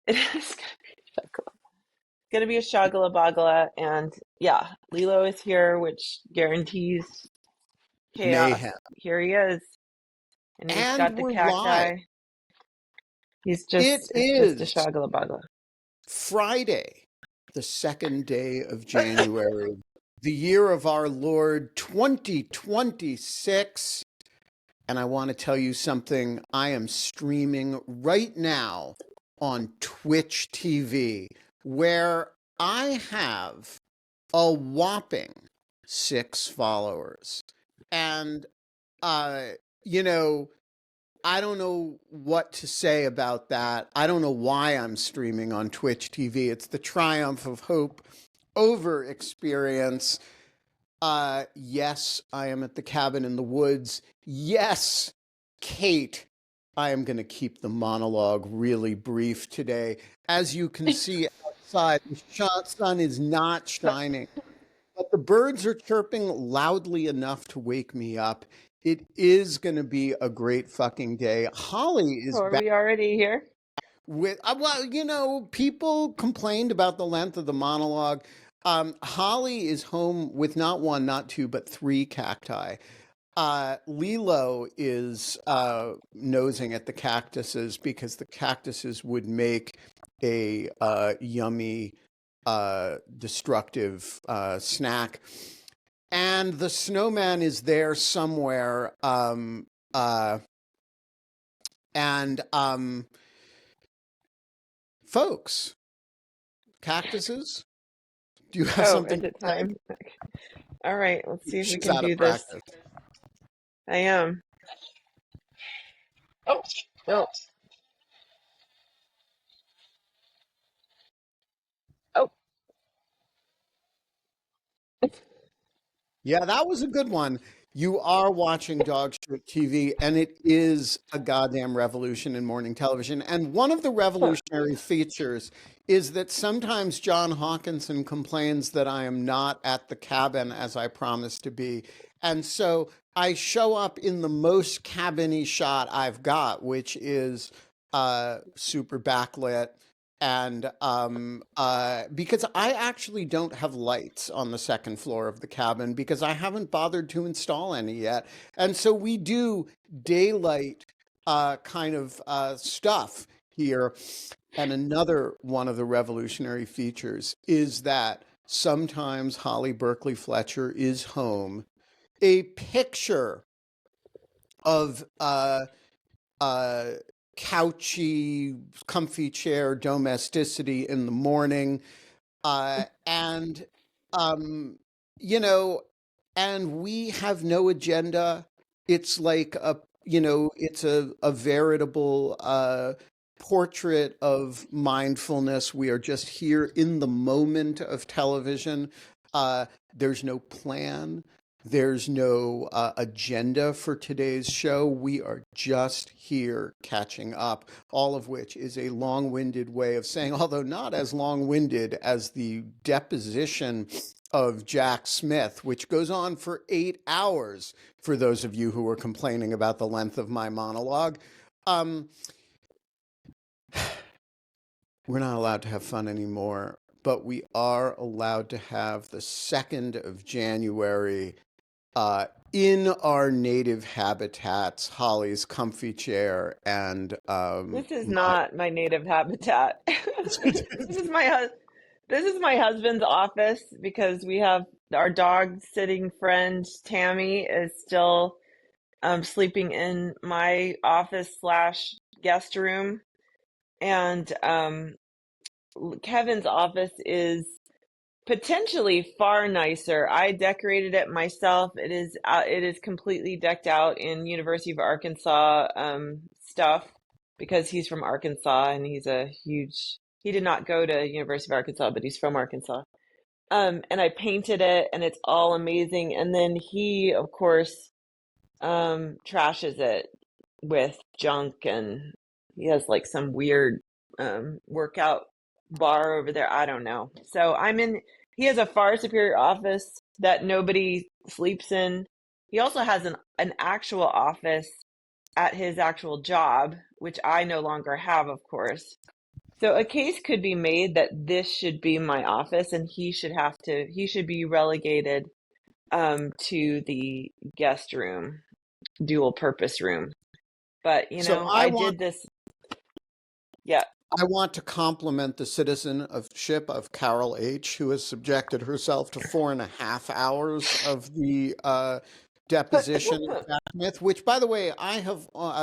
It is gonna be a shagala bagala, and yeah, Lilo is here, which guarantees chaos. Mayhem. Here he is, and he's And got the we're live. cacti. He's It it's just a is shagala bagala. Friday, the second day of January, the year of our Lord 2026. And I want to tell you something. I am streaming right now on Twitch TV, where I have a whopping 6 followers. And, uh, you know, I don't know what to say about that. I don't know why I'm streaming on Twitch TV. It's the triumph of hope over experience. Yes, I am at the cabin in the woods. Yes, Kate, I am going to keep the monologue really brief today. As you can see outside, the sun is not shining, but the birds are chirping loudly enough to wake me up. It is going to be a great fucking day. Holly So is are back we already here? with, well, people complained about the length of the monologue. Holly is home with not one, not two, but 3 cacti. Lilo is nosing at the cactuses because the cactuses would make a yummy, destructive snack. And the snowman is there somewhere. And folks, cactuses, do you have Oh, something is to it say? time? All right, let's see if we She's can out do of this. practice. I am. Oh, oh, oh. Yeah, that was a good one. You are watching Dog Shit TV, and it is a goddamn revolution in morning television. And one of the revolutionary features is that sometimes John Hawkinson complains that I am not at the cabin as I promised to be. And so I show up in the most cabin-y shot I've got, which is super backlit. And because I actually don't have lights on the second floor of the cabin because I haven't bothered to install any yet. And so we do daylight kind of stuff here. And another one of the revolutionary features is that sometimes Holly Berkley Fletcher is home. A picture of uh, couchy, comfy chair domesticity in the morning. And, um, you know, and we have no agenda. It's like it's a veritable portrait of mindfulness. We are just here in the moment of television. There's no plan. There's no agenda for today's show. We are just here catching up, all of which is a long winded way of saying, although not as long winded as the deposition of Jack Smith, which goes on for 8 hours for those of you who are complaining about the length of my monologue. Um, we're not allowed to have fun anymore, but we are allowed to have the 2nd of January in our native habitats, Holly's comfy chair, and This is my. not my native habitat. This is this is my husband's office because we have our dog sitting friend Tammy is still sleeping in my office slash guest room, and Kevin's office is potentially far nicer. I decorated it myself. It is completely decked out in University of Arkansas stuff because he's from Arkansas and he did not go to University of Arkansas, but he's from Arkansas. And I painted it and it's all amazing. And then he, of course, trashes it with junk, and he has like some weird workout bar over there. I don't know. So he has a far superior office that nobody sleeps in. He also has an actual office at his actual job, which I no longer have, of course. So a case could be made that this should be my office and he should be relegated to the guest room, dual purpose room. But, So I did this. Yeah. I want to compliment the citizenship of Carol H., who has subjected herself to 4.5 hours of the deposition of Jack Smith, which, by the way,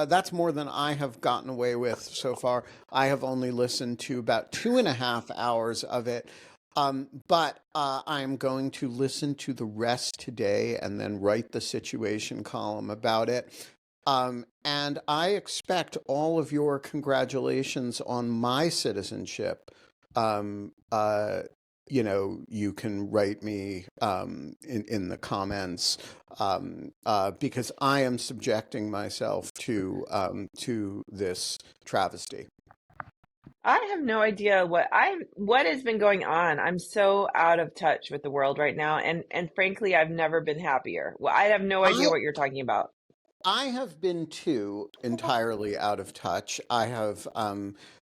that's more than I have gotten away with so far. I have only listened to about 2.5 hours of it. But I'm going to listen to the rest today and then write the situation column about it. And I expect all of your congratulations on my citizenship. Um, uh, you can write me in the comments because I am subjecting myself to this travesty. I have no idea what has been going on. I'm so out of touch with the world right now, and frankly, I've never been happier. Well, I have no idea I what you're talking about. I have been too entirely out of touch. I have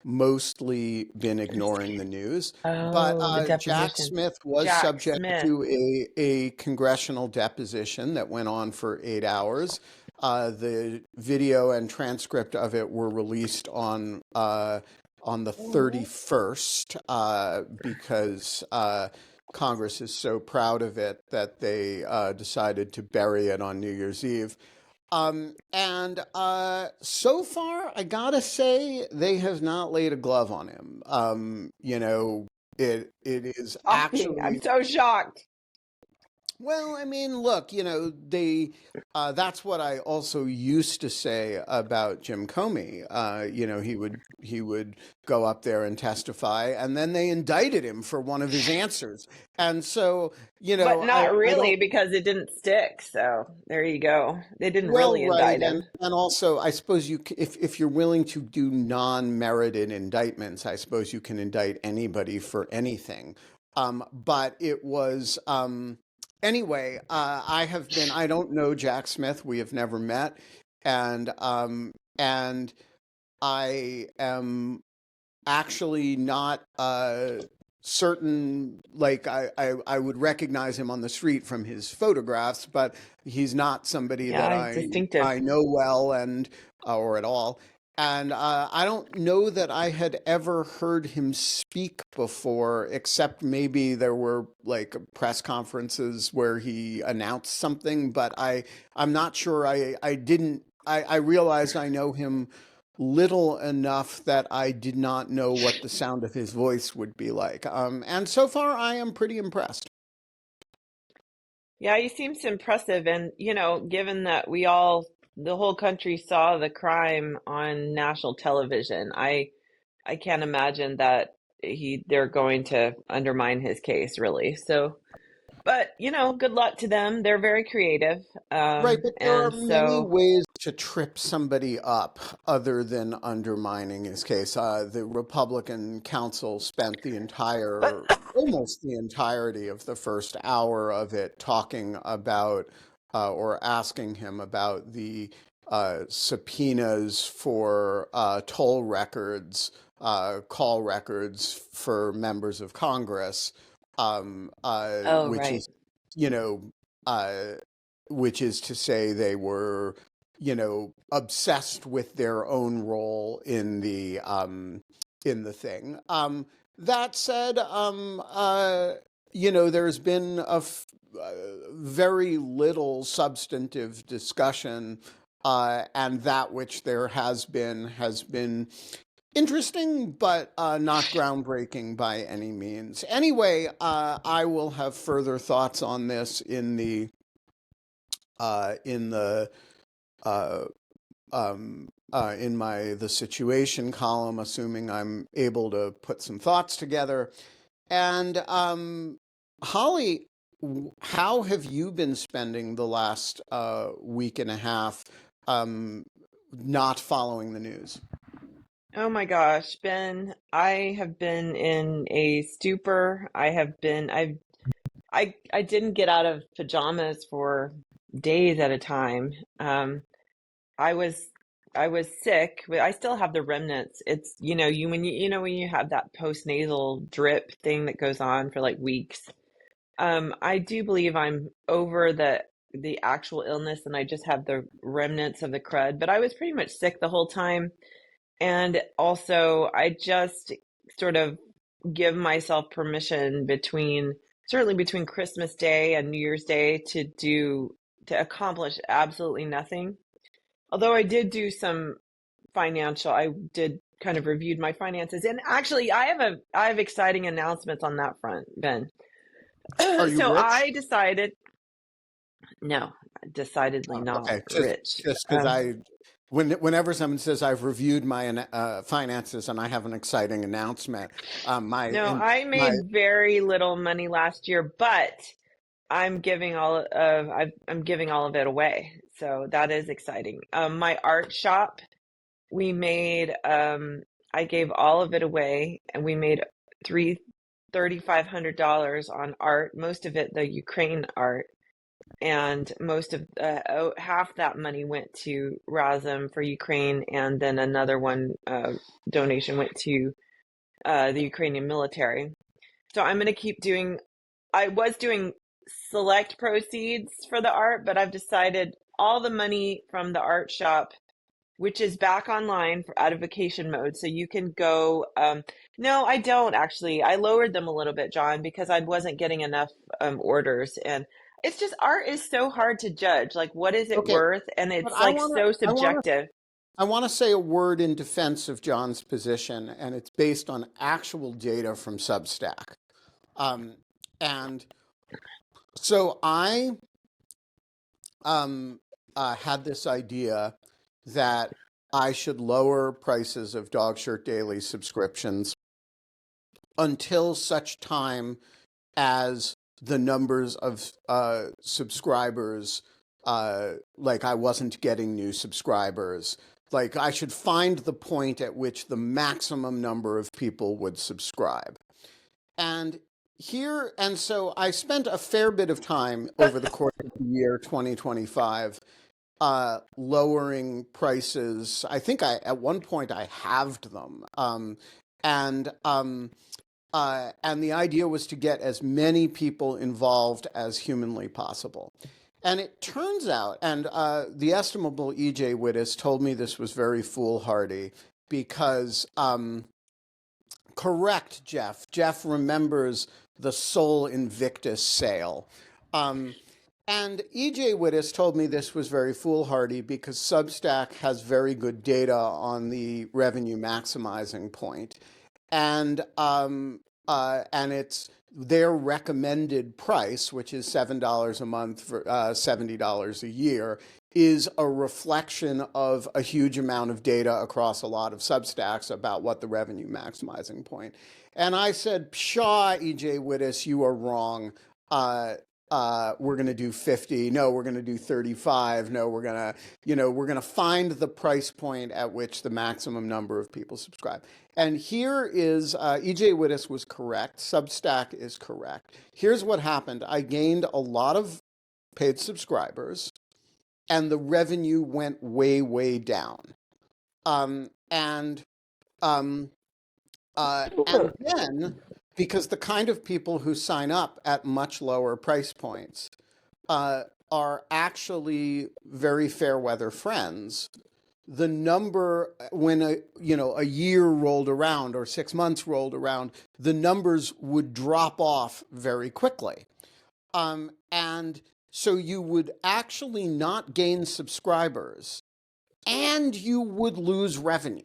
mostly been ignoring the news. But Oh, the Jack deposition. Smith was Jack subject Smith. to a congressional deposition that went on for 8 hours. The video and transcript of it were released on the 31st because Congress is so proud of it that they decided to bury it on New Year's Eve. And so far, I gotta say, they have not laid a glove on him. It is Shocking. I'm actually so shocked. well, I mean, look, that's what I also used to say about Jim Comey. He would go up there and testify, and then they indicted him for one of his answers. And so, But I not I really don't. because it didn't stick. So there you go. They didn't Well, really right, indict and him. and also, I suppose if you're willing to do non-merited indictments, I suppose you can indict anybody for anything. But it was anyway. I don't know Jack Smith. We have never met, and I am actually not certain, like I would recognize him on the street from his photographs, but he's not somebody that Yeah, distinctive. I know well and or at all. And I don't know that I had ever heard him speak before, except maybe there were like press conferences where he announced something, but I'm not sure. I didn't. I realized I know him little enough that I did not know what the sound of his voice would be like. And so far, I am pretty impressed. Yeah, he seems impressive. And, given that the whole country saw the crime on national television, I can't imagine that they're going to undermine his case, really. So, but, good luck to them. They're very creative. Right, but there are And many so, ways to trip somebody up other than undermining his case. The Republican counsel spent almost the entirety of the first hour of it talking about or asking him about the subpoenas for toll records, call records for members of Congress, oh, which right. is, you know, uh, which is to say they were, obsessed with their own role in the thing. That said, there's been very little substantive discussion, and that which there has been interesting, but not groundbreaking by any means. Anyway, I will have further thoughts on this in the uh, in my the situation column, assuming I'm able to put some thoughts together. And Holly, how have you been spending the last week and a half not following the news? Oh my gosh, Ben, I have been in a stupor. I didn't get out of pajamas for days at a time. I was I was sick, but I still have the remnants. It's, when you have that postnasal drip thing that goes on for like weeks. I do believe I'm over the actual illness and I just have the remnants of the crud, but I was pretty much sick the whole time. And also, I just sort of give myself permission certainly between Christmas Day and New Year's Day to accomplish absolutely nothing. Although I did do I did kind of reviewed my finances. And actually, I have exciting announcements on that front, Ben. Are you So rich? I decided, no, decidedly Oh, not okay, rich. just because whenever someone says I've reviewed my finances and I have an exciting announcement, No, I my made very little money last year, but I'm giving all of it away. So that is exciting. My art shop, we made I gave all of it away and we made three $3,500 on art, most of it the Ukraine art, and most of half that money went to Razum for Ukraine, and then another one donation went to the Ukrainian military. So I'm going to keep doing, I was doing select proceeds for the art, but I've decided all the money from the art shop, which is back online for out of vacation mode. So you can go, no, I don't actually. I lowered them a little bit, John, because I wasn't getting enough orders. And it's just art is so hard to judge. Like, what is it okay, worth? And but it's like so subjective. I want to say a word in defense of John's position, and it's based on actual data from Substack. Um, and so I had this idea that I should lower prices of Dog Shirt Daily subscriptions until such time as the numbers of subscribers, like I wasn't getting new subscribers. Like I should find the point at which the maximum number of people would subscribe. And and so I spent a fair bit of time over the course of the year 2025 lowering prices. I think at one point I halved them. And and the idea was to get as many people involved as humanly possible. And it turns out, and the estimable E.J. Wittes told me this was very foolhardy because, correct, Jeff. Jeff remembers the Sol Invictus sale. Um, and E.J. Wittes told me this was very foolhardy because Substack has very good data on the revenue maximizing point, and it's their recommended price, which is $7 a month for $70 a year, is a reflection of a huge amount of data across a lot of Substacks about what the revenue maximizing point. And I said, Pshaw, E.J. Wittes, you are wrong. Uh, we're going to do 50. No, we're going to do 35. No, we're going to find the price point at which the maximum number of people subscribe. And here is, E.J. Wittes was correct. Substack is correct. Here's what happened. I gained a lot of paid subscribers and the revenue went way, way down. Um, and, um, and then, because the kind of people who sign up at much lower price points uh, are actually very fair weather friends, the number when a year rolled around or 6 months rolled around, the numbers would drop off very quickly, and so you would actually not gain subscribers, and you would lose revenue.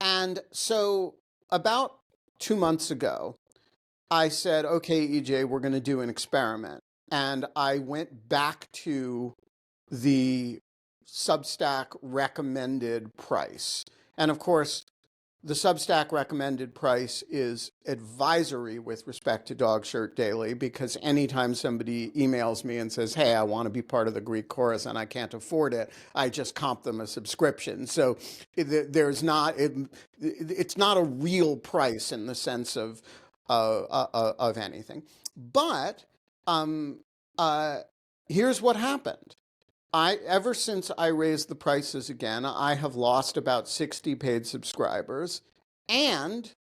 And so about 2 months ago, I said, okay, EJ, we're going to do an experiment. And I went back to the Substack recommended price. And of course, the Substack recommended price is advisory with respect to Dog Shirt Daily, because anytime somebody emails me and says, hey, I want to be part of the Greek chorus and I can't afford it, I just comp them a subscription. So it's not a real price in the sense of anything. But um, uh, here's what happened. ever since I raised the prices again, I have lost about 60 paid subscribers, and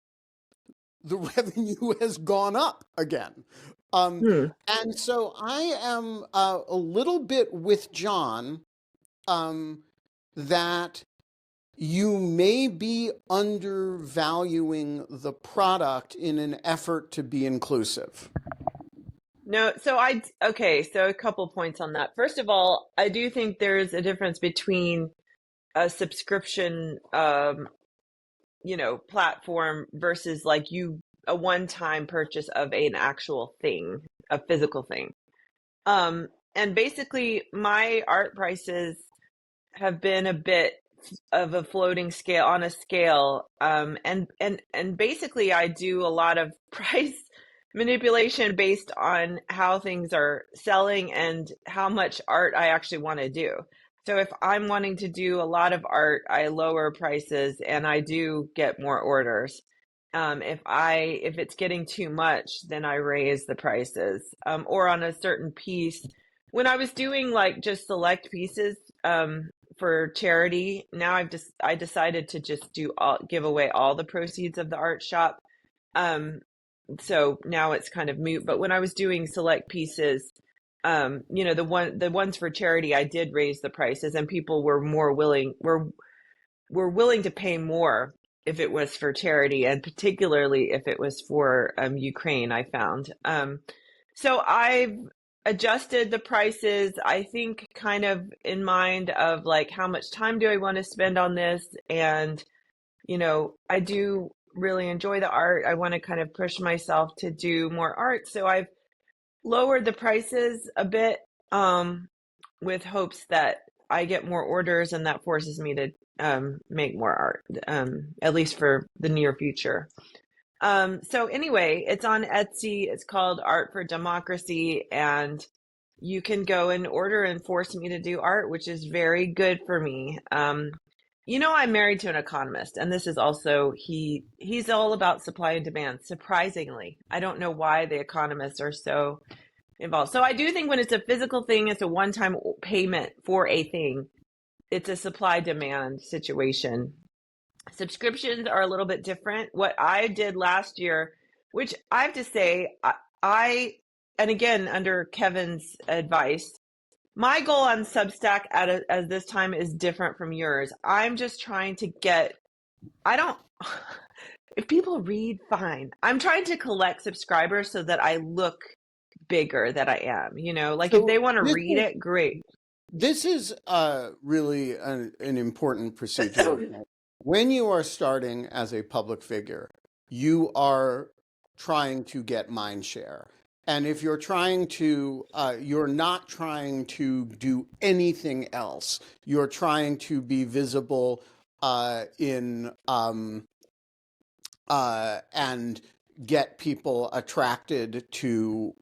the revenue has gone up again. Um, Hmm. and so I am a little bit with John, um, that you may be undervaluing the product in an effort to be inclusive. No, okay, so a couple points on that. First of all, I do think there's a difference between a subscription, platform versus like a one-time purchase of an actual thing, a physical thing. And basically my art prices have been a bit of a floating scale on a scale. And basically I do a lot of price manipulation based on how things are selling and how much art I actually want to do. So if I'm wanting to do a lot of art, I lower prices and I do get more orders. If it's getting too much, then I raise the prices. Or on a certain piece, when I was doing like just select pieces, for charity, now I decided to just give away all the proceeds of the art shop. Um, so now it's kind of moot. But when I was doing select pieces, the ones for charity, I did raise the prices, and people were willing to pay more if it was for charity, and particularly if it was for Ukraine. I found. So I've adjusted the prices, I think, kind of in mind of like how much time do I want to spend on this, and I do really enjoy the art. I want to kind of push myself to do more art. So I've lowered the prices a bit, with hopes that I get more orders and that forces me to make more art, at least for the near future. So anyway, it's on Etsy. It's called Art for Democracy, and you can go and order and force me to do art, which is very good for me. I'm married to an economist, and this is also he's all about supply and demand. Surprisingly, I don't know why the economists are so involved. So I do think when it's a physical thing, it's a one-time payment for a thing. It's a supply demand situation. Subscriptions are a little bit different. What I did last year, which I have to say, and again, under Kevin's advice, my goal on Substack at this time is different from yours. I'm just trying to I don't, if people read, fine. I'm trying to collect subscribers so that I look bigger than I am. Like if they So want to this read it, great. This is really an important procedure. When you are starting as a public figure, you are trying to get mind share. And if you're not trying to do anything else. You're trying to be visible in and get people attracted to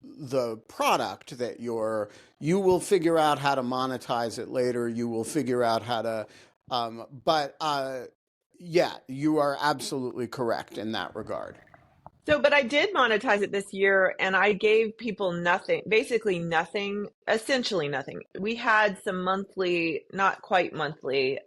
the product that you will figure out how to monetize it later. You will figure out how to, but yeah, you are absolutely correct in that regard. So, but I did monetize it this year and I gave people nothing, basically nothing, essentially nothing. We had some monthly, not quite monthly,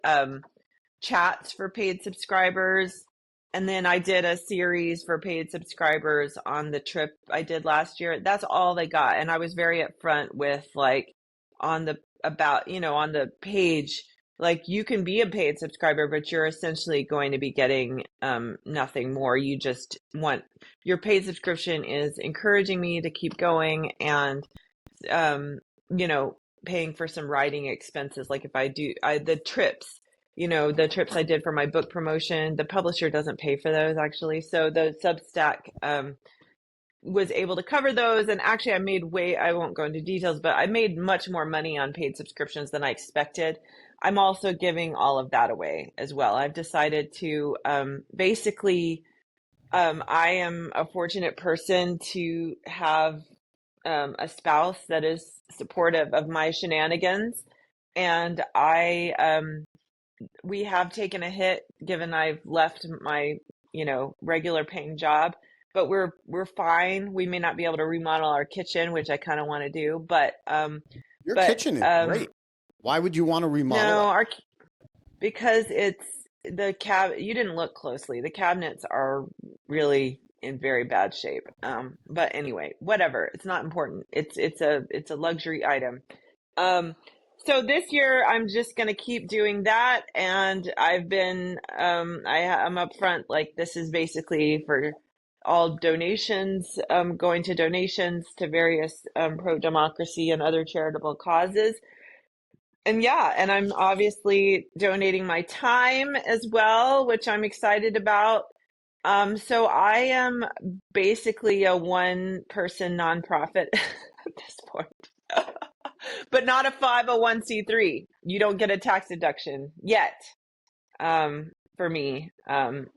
chats for paid subscribers. And then I did a series for paid subscribers on the trip I did last year. That's all they got. And I was very upfront with like on the on the page, like you can be a paid subscriber, but you're essentially going to be getting nothing more. You just want your paid subscription is encouraging me to keep going and um, paying for some writing expenses. Like if the trips, the trips I did for my book promotion, the publisher doesn't pay for those actually. So the Substack was able to cover those. And actually I won't go into details, but I made much more money on paid subscriptions than I expected. I'm also giving all of that away as well. I've decided to basically, I am a fortunate person to have a spouse that is supportive of my shenanigans. And we have taken a hit given I've left my, regular paying job, but we're fine. We may not be able to remodel our kitchen, which I kind of want to do, Your kitchen is um, great. Why would you want to remodel No, it? because it's the you didn't look closely. The cabinets are really in very bad shape. But anyway, whatever. It's not important. It's a luxury item. Um, so this year I'm just gonna keep doing that, and I'm upfront, like this is basically for all donations, going to donations to various pro democracy and other charitable causes. And yeah, and I'm obviously donating my time as well, which I'm excited about. So I am basically a one person nonprofit at this point, but not a 501(c)(3). You don't get a tax deduction yet, for me,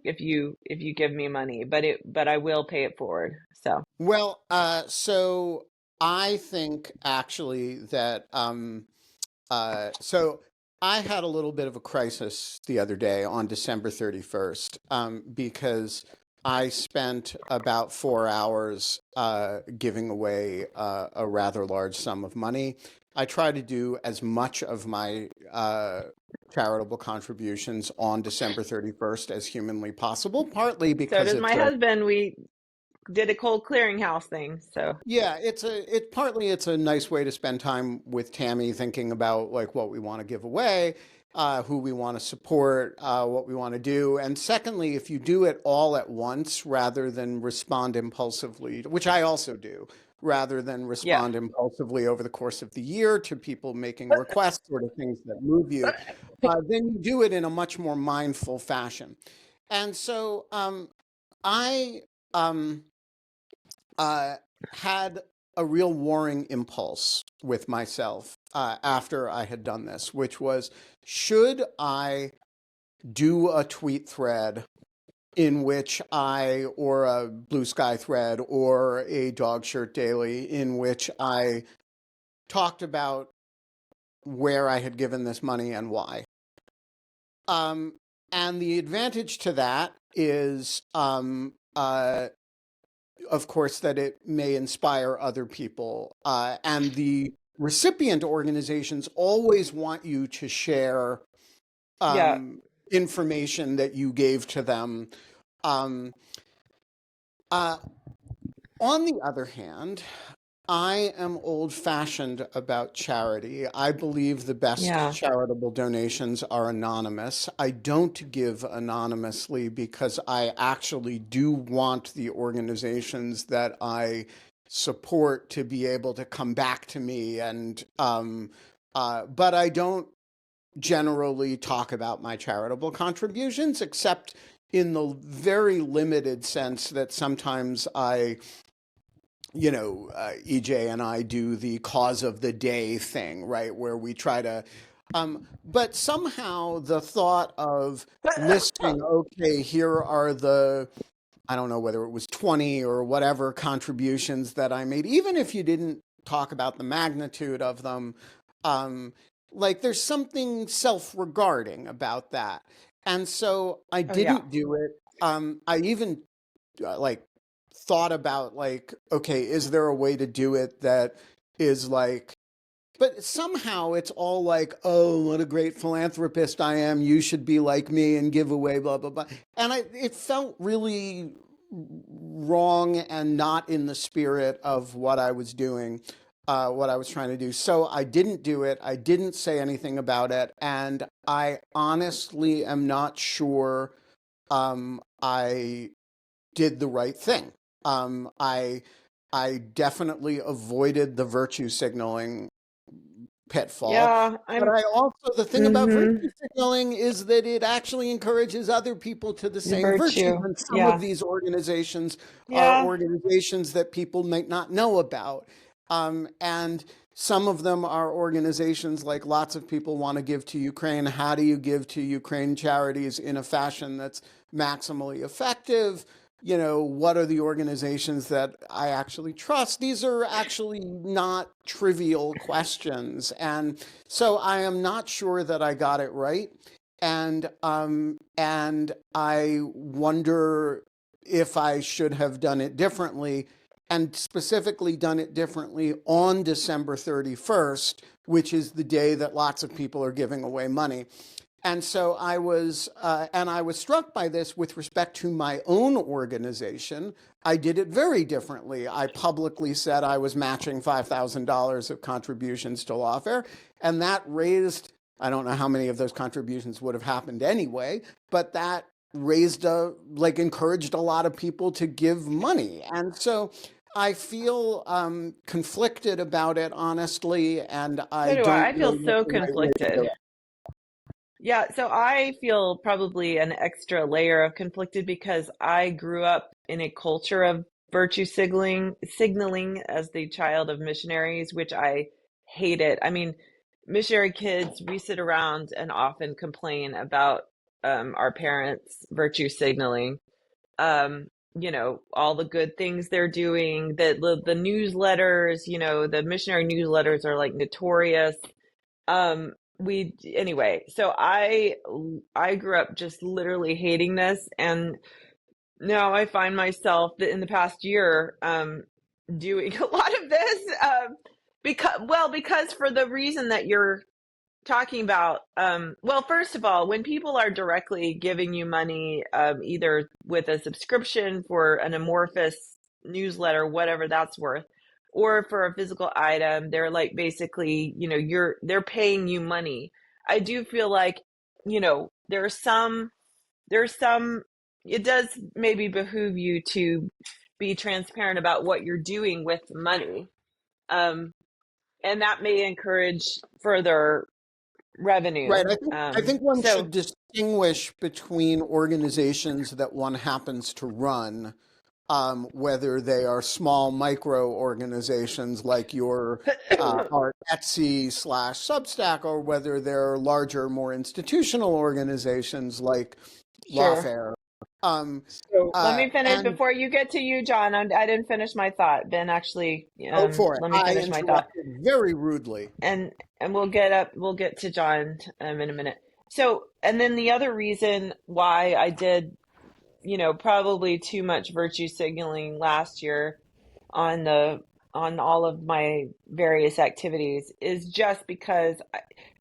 if you give me money, but I will pay it forward. So Well, so I think actually that so I had a little bit of a crisis the other day on December 31st, because I spent about 4 hours giving away a rather large sum of money. I try to do as much of my charitable contributions on December 31st as humanly possible, partly so because does it's my a husband. We did a cold clearinghouse thing. So yeah, it's a nice way to spend time with Tammy, thinking about like what we want to give away, who we want to support, what we want to do. And secondly, if you do it all at once rather than respond impulsively, which I also do, rather than yeah, respond impulsively over the course of the year to people making requests or to things that move you, then you do it in a much more mindful fashion. And so I um, uh, had a real warring impulse with myself after I had done this, which was, should I do a tweet thread in which or a Blue Sky thread or a Dog Shirt Daily in which I talked about where I had given this money and why? Um, and the advantage to that is of course, that it may inspire other people. And the recipient organizations always want you to share yeah, information that you gave to them. Um, uh, on the other hand, I am old fashioned about charity. I believe the best yeah, charitable donations are anonymous. I don't give anonymously because I actually do want the organizations that I support to be able to come back to me. But I don't generally talk about my charitable contributions, except in the very limited sense that sometimes EJ and I do the cause of the day thing, right? Where we try to, but somehow the thought of listing, okay, here are I don't know whether it was 20 or whatever contributions that I made, even if you didn't talk about the magnitude of them, um, like there's something self-regarding about that. And so I oh yeah, didn't do it. I even like thought about like, okay, is there a way to do it that is like, but somehow it's all like, oh, what a great philanthropist I am. You should be like me and give away, blah, blah, blah. And it felt really wrong and not in the spirit of what I was doing, what I was trying to do. So I didn't do it. I didn't say anything about it. And I honestly am not sure I did the right thing. Um, I I definitely avoided the virtue signaling pitfall. yeah. But I also, the thing about Mm-hmm. virtue signaling is that it actually encourages other people to the The same virtue. virtue. And some of Yeah, these organizations are yeah. organizations that people might not know about. And some of them are organizations like lots of people want to give to Ukraine. How do you give to Ukraine charities in a fashion that's maximally effective? What are the organizations that I actually trust? These are actually not trivial questions. And so I am not sure that I got it right. And I wonder if I should have done it differently. and specifically done it differently on December 31st, which is the day that lots of people are giving away money. And so I was struck by this with respect to my own organization. I did it very differently. I publicly said I was matching $5,000 of contributions to lawfare, and that raised, I don't know how many of those contributions would have happened anyway, but that encouraged a lot of people to give money. And so I feel conflicted about it, honestly, and So I do I. don't I feel know what so the right way to do conflicted. it. Yeah, so I feel probably an extra layer of conflicted because I grew up in a culture of virtue signaling as the child of missionaries, which I hated. I mean, missionary kids, we sit around and often complain about our parents virtue signaling. Um, all the good things they're doing, the newsletters, the missionary newsletters are like notorious. We anyway, so I grew up just literally hating this, and now I find myself that in the past year doing a lot of this because for the reason that you're talking about. Well, first of all, when people are directly giving you money, either with a subscription for an amorphous newsletter, whatever that's worth, or for a physical item, they're like basically, they're paying you money. I do feel like, there's some, it does maybe behoove you to be transparent about what you're doing with money. Um, and that may encourage further Right. revenue. I think one So should distinguish between organizations that one happens to run, whether they are small micro organizations like your our Etsy slash Substack, or whether they're larger, more institutional organizations like sure. Lawfare. Um, So, Let me finish and before you get to you, John. I didn't finish my thought. Ben, actually, go for it. let me I finish my thought, interrupted very rudely. and we'll get to John in a minute. So, and then the other reason why I did, probably too much virtue signaling last year on all of my various activities is just because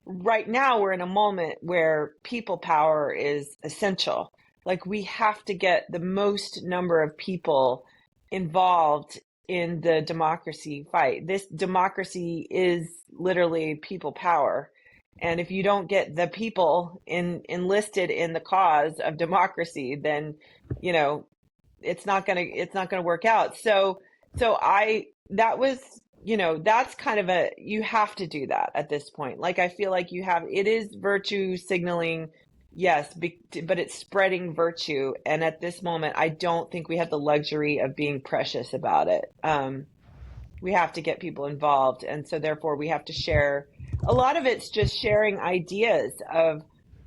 right now we're in a moment where people power is essential. Like we have to get the most number of people involved in the democracy fight. This democracy is literally people power. And if you don't get the people enlisted in the cause of democracy, then, you know, it's not gonna work out. So I that was, that's kind of you have to do that at this point. Like I feel like it is virtue signaling, yes, but it's spreading virtue. And at this moment, I don't think we have the luxury of being precious about it. We have to get people involved, and so therefore we have to share. A lot of it's just sharing ideas of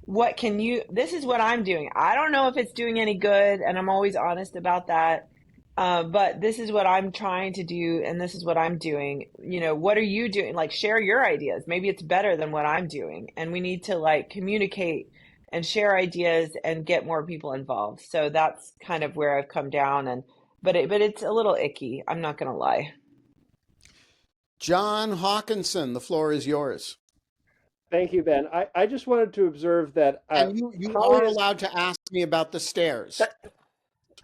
what can you this is what I'm doing. I don't know if it's doing any good, and I'm always honest about that. But this is what I'm trying to do, and this is what I'm doing. What are you doing? Like, share your ideas. Maybe it's better than what I'm doing, and we need to like communicate and share ideas and get more people involved. So that's kind of where I've come down, and but it's a little icky. I'm not gonna lie. John Hawkinson, the floor is yours. thank you, Ben. I just wanted to observe that And you Holly are is. allowed to ask me about the stairs.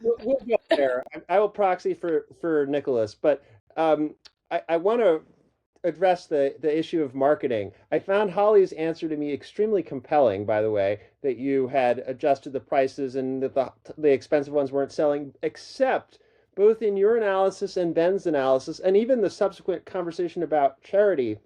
We'll go there. I will proxy for Nicholas, but I want to address the issue of marketing. I found Holly's answer to me extremely compelling, by the way, that you had adjusted the prices and that the expensive ones weren't selling, except both in your analysis and Ben's analysis, and even the subsequent conversation about charity,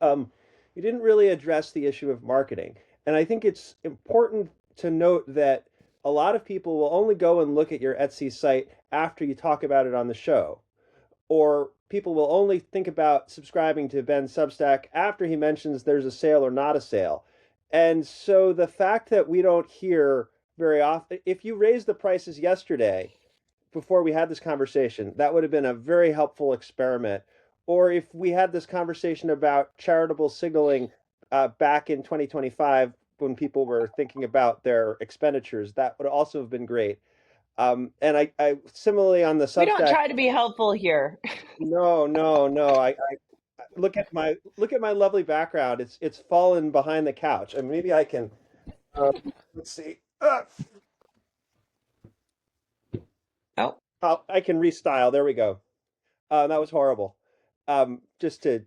you didn't really address the issue of marketing. And I think it's important to note that a lot of people will only go and look at your Etsy site after you talk about it on the show, or people will only think about subscribing to Ben's Substack after he mentions there's a sale or not a sale. And so the fact that we don't hear very often, if you raised the prices yesterday before we had this conversation, that would have been a very helpful experiment. Or if we had this conversation about charitable signaling back in 2025 when people were thinking about their expenditures, that would also have been great. And I similarly on the We don't Substack. try to be helpful here. No, no, no. I look at my lovely background. It's fallen behind the couch, and maybe I can. Let's see. Oh, I can restyle. There we go. That was horrible. Just to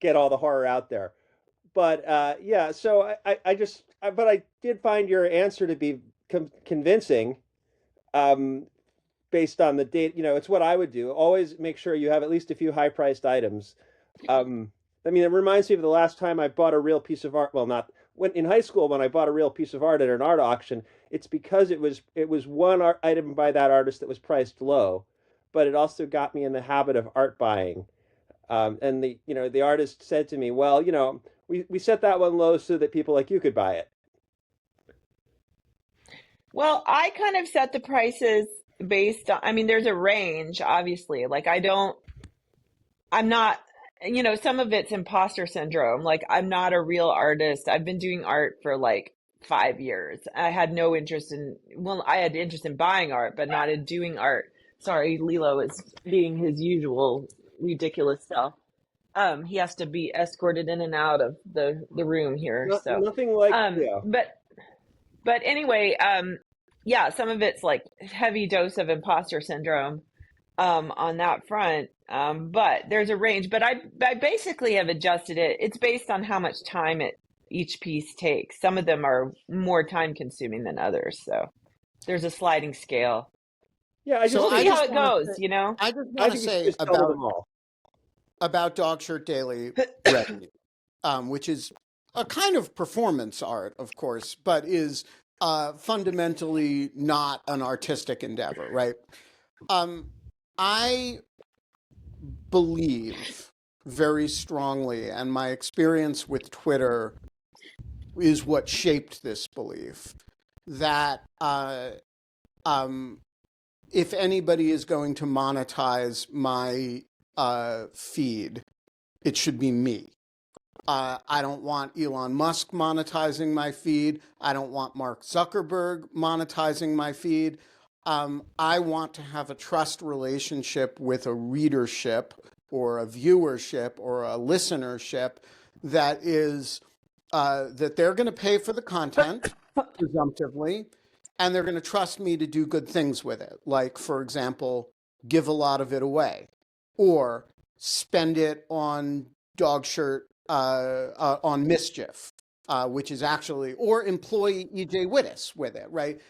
get all the horror out there. But yeah, so but I did find your answer to be convincing. Um, Based on the date, it's what I would do. Always make sure you have at least a few high-priced items. Um, I mean, it reminds me of the last time I bought a real piece of art. Well, not when in high school when I bought a real piece of art at an art auction. It's because it was one item by that artist that was priced low, but it also got me in the habit of art buying. And the artist said to me, "Well, we set that one low so that people like you could buy it." well, I kind of set the prices based on, I mean, there's a range, obviously. Like, I'm not, some of it's imposter syndrome. Like, I'm not a real artist. I've been doing art for like 5 years. I had no interest in, well, I had interest in buying art, but not in doing art. Sorry, Lilo is being his usual ridiculous self. He has to be escorted in and out of the room here. So, Nothing like um, yeah. but but anyway, yeah, some of it's like heavy dose of imposter syndrome on that front. But there's a range. But I basically have adjusted it. It's based on how much time each piece takes. Some of them are more time consuming than others. So there's a sliding scale. Yeah, So We'll I see how just it want to goes, say, I just I want to think you should say just double them all. about Dog Shirt Daily Ready, which is a kind of performance art, of course, but is fundamentally not an artistic endeavor, right? Um, I believe very strongly, and my experience with Twitter is what shaped this belief, that um, if anybody is going to monetize my feed, it should be me. I don't want Elon Musk monetizing my feed. I don't want Mark Zuckerberg monetizing my feed. I want to have a trust relationship with a readership or a viewership or a listenership that is that they're going to pay for the content, presumptively, and they're going to trust me to do good things with it. Like, for example, give a lot of it away or spend it on dog shirt on mischief, which is actually, or employ EJ Wittis with it, right?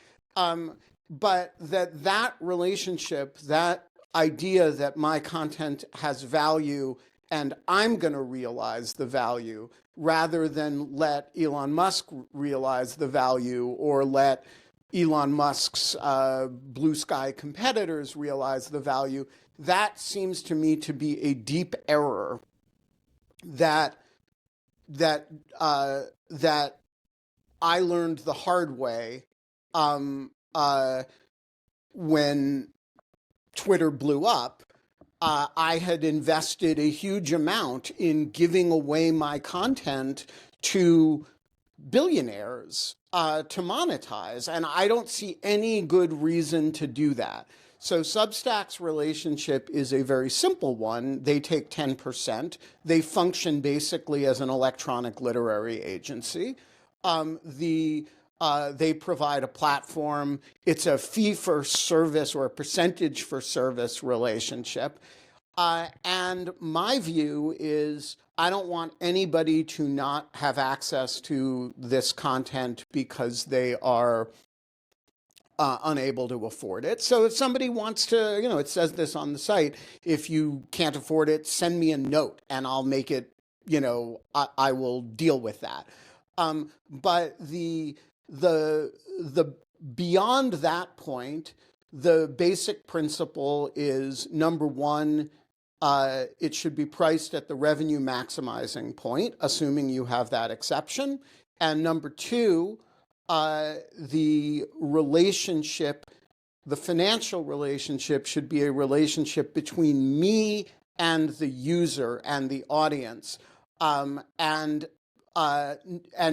But that relationship, that idea that my content has value and I'm going to realize the value rather than let Elon Musk realize the value or let Elon Musk's blue sky competitors realize the value, that seems to me to be a deep error that that that I learned the hard way um, when Twitter blew up. I had invested a huge amount in giving away my content to billionaires to monetize, and I don't see any good reason to do that. So Substack's relationship is a very simple one. They take 10%. They function basically as an electronic literary agency. They provide a platform. It's a fee for service or a percentage for service relationship. And my view is I don't want anybody to not have access to this content because they are unable to afford it. So if somebody wants to, it says this on the site, if you can't afford it, send me a note and I'll make it, I will deal with that. But the beyond that point, the basic principle is number one, it should be priced at the revenue maximizing point, assuming you have that exception. And number two, the relationship, the financial relationship should be a relationship between me and the user and the audience, and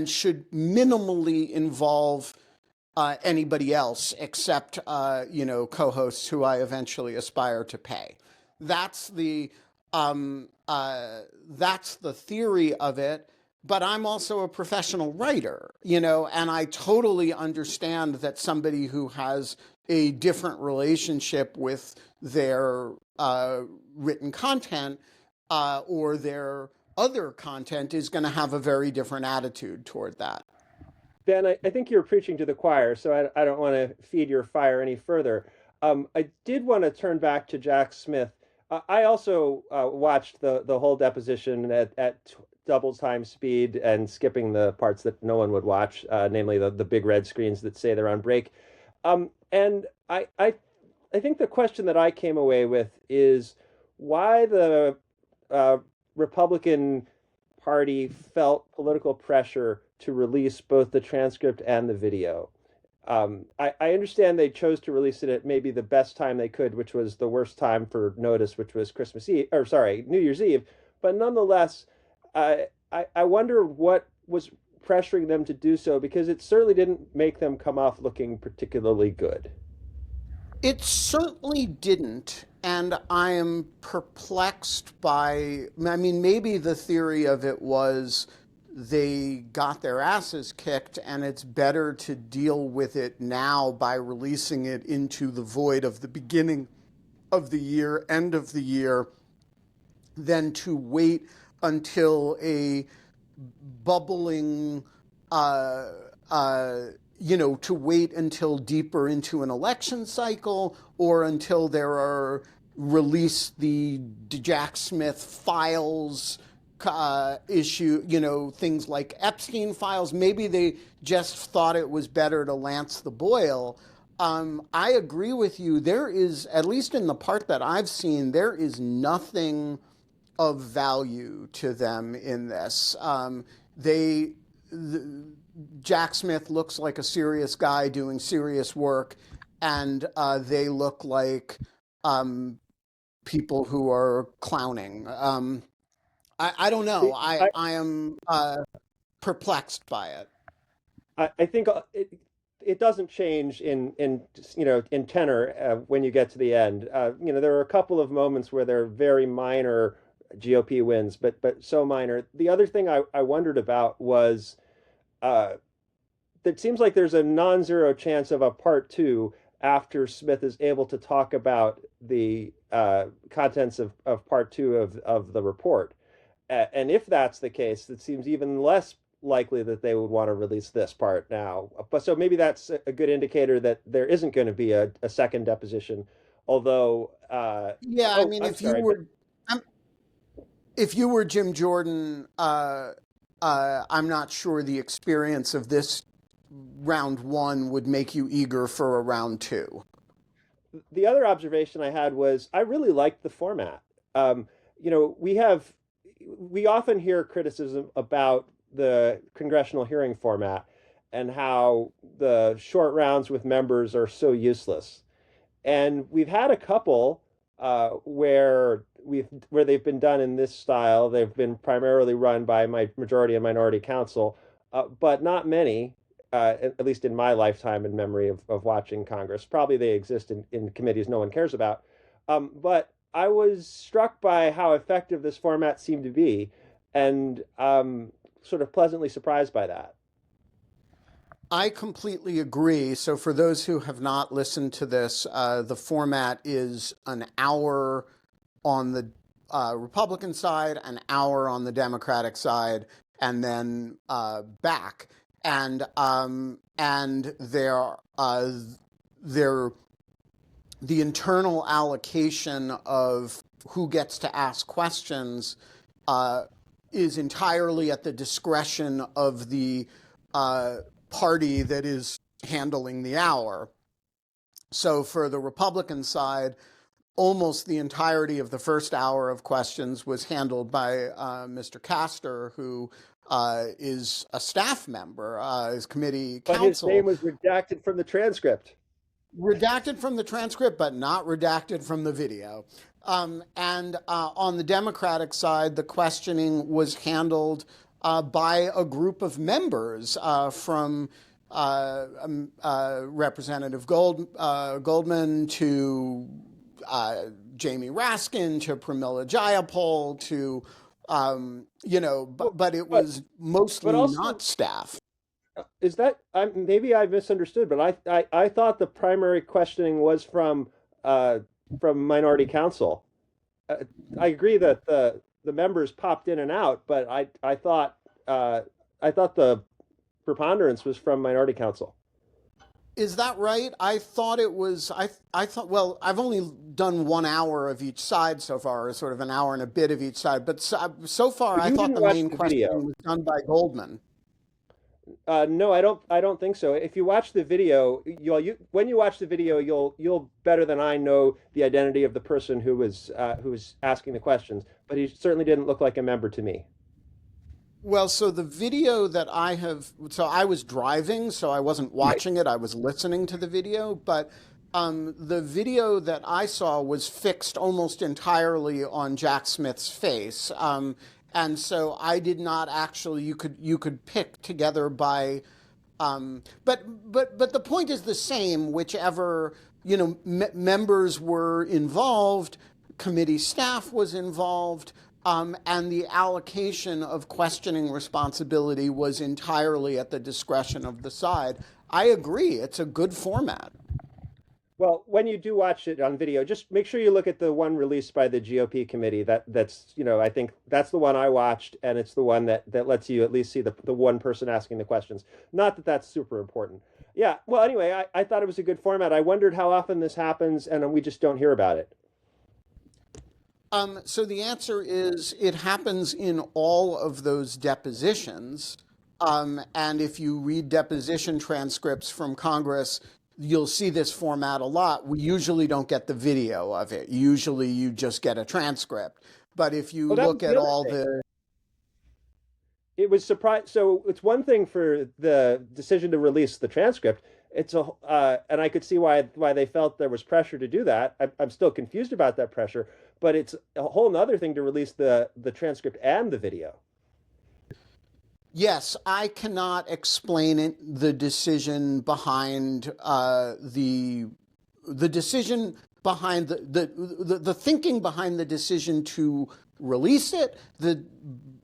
should minimally involve anybody else except co-hosts who I eventually aspire to pay. That's the that's the theory of it. But I'm also a professional writer, and I totally understand that somebody who has a different relationship with their written content or their other content is going to have a very different attitude toward that. Ben, I think you're preaching to the choir, so I don't want to feed your fire any further. I did want to turn back to Jack Smith. I also watched the whole deposition at double time speed and skipping the parts that no one would watch, namely the big red screens that say they're on break. And I think the question that I came away with is why the uh, Republican Party felt political pressure to release both the transcript and the video. I understand they chose to release it at maybe the best time they could, which was the worst time for notice, which was Christmas Eve, or sorry, New Year's Eve. But nonetheless, I wonder what was pressuring them to do so because it certainly didn't make them come off looking particularly good. It certainly didn't. And I am perplexed by, I mean, maybe the theory of it was they got their asses kicked and it's better to deal with it now by releasing it into the void of the beginning of the year, end of the year, than to wait until a bubbling, uh, uh, to wait until deeper into an election cycle or until there are release the Jack Smith files issue, things like Epstein files. Maybe they just thought it was better to lance the boil. I agree with you. There is, at least in the part that I've seen, there is nothing of value to them in this. They, the, Jack Smith looks like a serious guy doing serious work, and they look like um, people who are clowning. I don't know. The, I am perplexed by it. I think it doesn't change in tenor when you get to the end. There are a couple of moments where there are very minor GOP wins, but so minor. The other thing I wondered about was uh, it seems like there's a non-zero chance of a part two after Smith is able to talk about the contents of part two of the report. And if that's the case, it seems even less likely that they would want to release this part now. But so maybe that's a good indicator that there isn't going to be a second deposition. Although, Yeah, I oh, mean, I'm sorry, but if you were Jim Jordan, I'm not sure the experience of this round one would make you eager for a round two. the other observation I had was I really liked the format. Um, we often hear criticism about the congressional hearing format and how the short rounds with members are so useless. And we've had a couple where they've been done in this style. They've been primarily run by my majority and minority counsel, but not many, at least in my lifetime and memory of watching Congress. Probably they exist in committees no one cares about. But I was struck by how effective this format seemed to be, and sort of pleasantly surprised by that. I completely agree. So, for those who have not listened to this, the format is an hour on the Republican side, an hour on the Democratic side, and then back. And there the internal allocation of who gets to ask questions uh, is entirely at the discretion of the uh, party that is handling the hour. So for the Republican side, almost the entirety of the first hour of questions was handled by Mr. Castor, who is a staff member, is committee But his name counsel, was redacted from the transcript. redacted from the transcript, but not redacted from the video. And on the Democratic side, the questioning was handled by a group of members from Representative Goldman to Jamie Raskin to Pramila Jayapal to, but it But was but mostly not also, staff. is that maybe I misunderstood, but I thought the primary questioning was from minority counsel. Uh, I agree that the members popped in and out, but uh, I thought the preponderance was from minority counsel. Is that right? I thought it was, I thought, well, I've only done 1 hour of each side so far, or sort of an hour and a bit of each side, but so far But I you thought didn't the watch main the video. questioning was done by Goldman. No, I don't. I don't think so. If you watch the video, when you watch the video, you'll better than I know the identity of the person who was asking the questions. But he certainly didn't look like a member to me. Well, so the video that so I was driving, so I wasn't Right. watching it, I was listening to the video, but the video that I saw was fixed almost entirely on Jack Smith's face. And so I did not actually, you could pick together by, but the point is the same, whichever, members were involved, committee staff was involved, and the allocation of questioning responsibility was entirely at the discretion of the side. I agree, it's a good format. Well, when you do watch it on video, just make sure you look at the one released by the GOP committee. That's I think that's the one I watched, and it's the one that lets you at least see the one person asking the questions. Not that that's super important. Yeah. Well, anyway, I thought it was a good format. I wondered how often this happens, and we just don't hear about it. So the answer is it happens in all of those depositions. And if you read deposition transcripts from Congress, you'll see this format a lot. We usually don't get the video of it. Usually you just get a transcript. But if you Oh, that was look the at other all thing. the, It was surprise. So it's one thing for the decision to release the transcript. And I could see why they felt there was pressure to do that. I'm still confused about that pressure, but it's a whole nother thing to release the transcript and the video. yes, I cannot explain the decision behind the decision behind the thinking behind the decision to release it,